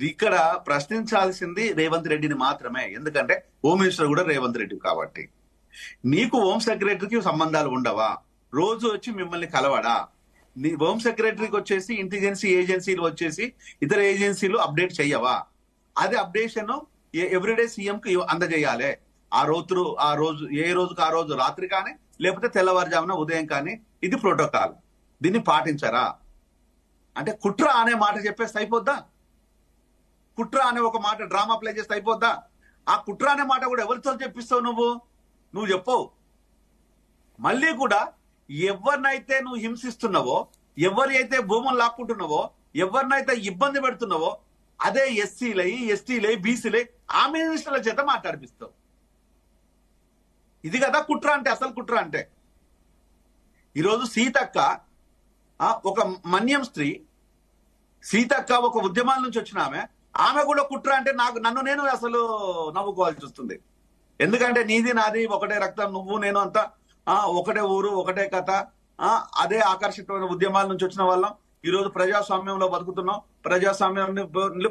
ఇక్కడ ప్రశ్నించాల్సింది రేవంత్ రెడ్డిని మాత్రమే. ఎందుకంటే హోమ్ మినిస్టర్ కూడా రేవంత్ రెడ్డి కాబట్టి. నీకు హోమ్ సెక్రటరీకి సంబంధాలు ఉండవా? రోజు వచ్చి మిమ్మల్ని కలవడా? నీ హోమ్ సెక్రటరీకి వచ్చేసి ఇంటెలిజెన్స్ ఏజెన్సీలు వచ్చేసి ఇతర ఏజెన్సీలు అప్డేట్ చెయ్యవా? అది అప్డేషన్ ఎవ్రీడే సీఎం కి అందజేయాలి. ఆ రోజు ఏ రోజుకి ఆ రోజు రాత్రి కానీ లేకపోతే తెల్లవారుజామున ఉదయం కానీ. ఇది ప్రోటోకాల్. దీన్ని పాటించరా? అంటే కుట్ర అనే మాట చెప్పేస్తే అయిపోద్దా? కుట్ర అనే ఒక మాట డ్రామా ప్లే చేస్తే అయిపోద్దా? ఆ కుట్ర అనే మాట కూడా ఎవరితో చెప్పిస్తావు? నువ్వు చెప్పవు. మళ్ళీ కూడా ఎవరినైతే నువ్వు హింసిస్తున్నావో, ఎవరి అయితే భూములు లాక్కుంటున్నావో, ఎవరినైతే ఇబ్బంది పెడుతున్నావో అదే ఎస్సీలై ఎస్టీలై బీసీలై ఆ మినిస్టర్ల చేత మాట్లాడిపిస్తావు. ఇది కదా కుట్ర అంటే, అసలు కుట్ర అంటే. ఈరోజు సీతక్క ఒక మన్యం స్త్రీ, సీతక్క ఒక ఉద్యమాల నుంచి వచ్చిన ఆమె కూడా కుట్ర అంటే నన్ను నేను అసలు నవ్వుకోవాల్సి వస్తుంది. ఎందుకంటే నీది నాది ఒకటే రక్తం, నువ్వు నేను అంతా ఒకటే ఊరు ఒకటే కథ. అదే ఆకర్షితమైన ఉద్యమాల నుంచి వచ్చిన వాళ్ళం. ఈరోజు ప్రజాస్వామ్యంలో బతుకుతున్నాం, ప్రజాస్వామ్యాన్ని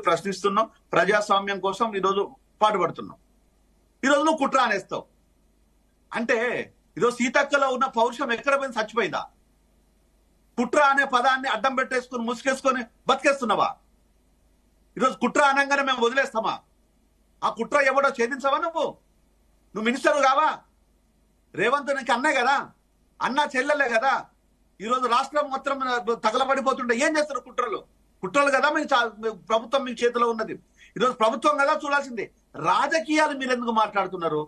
ప్రశ్నిస్తున్నాం, ప్రజాస్వామ్యం కోసం ఈరోజు పాటుపడుతున్నాం. ఈరోజు నువ్వు కుట్ర అనేస్తావు అంటే ఈరోజు సీతక్కలో ఉన్న పౌరుషం ఎక్కడ పోయింది? చచ్చిపోయిందా? కుట్ర అనే పదాన్ని అడ్డం పెట్టేసుకుని ముసుకేసుకొని బతికేస్తున్నావా? ఈరోజు కుట్ర అనగానే మేము వదిలేస్తామా? ఆ కుట్ర ఎవడో ఛేదించవా? నువ్వు మినిస్టర్ కావా? రేవంత్ నీకు అన్నే కదా, అన్నా చెల్లెలే కదా. ఈరోజు రాష్ట్రం మొత్తం తగలబడిపోతుంటే ఏం చేస్తారు? కుట్రలు కదా ప్రభుత్వం మీ చేతిలో ఉన్నది. ఈరోజు ప్రభుత్వం కదా చూడాల్సింది. రాజకీయాలు మీరు ఎందుకు మాట్లాడుతున్నారు?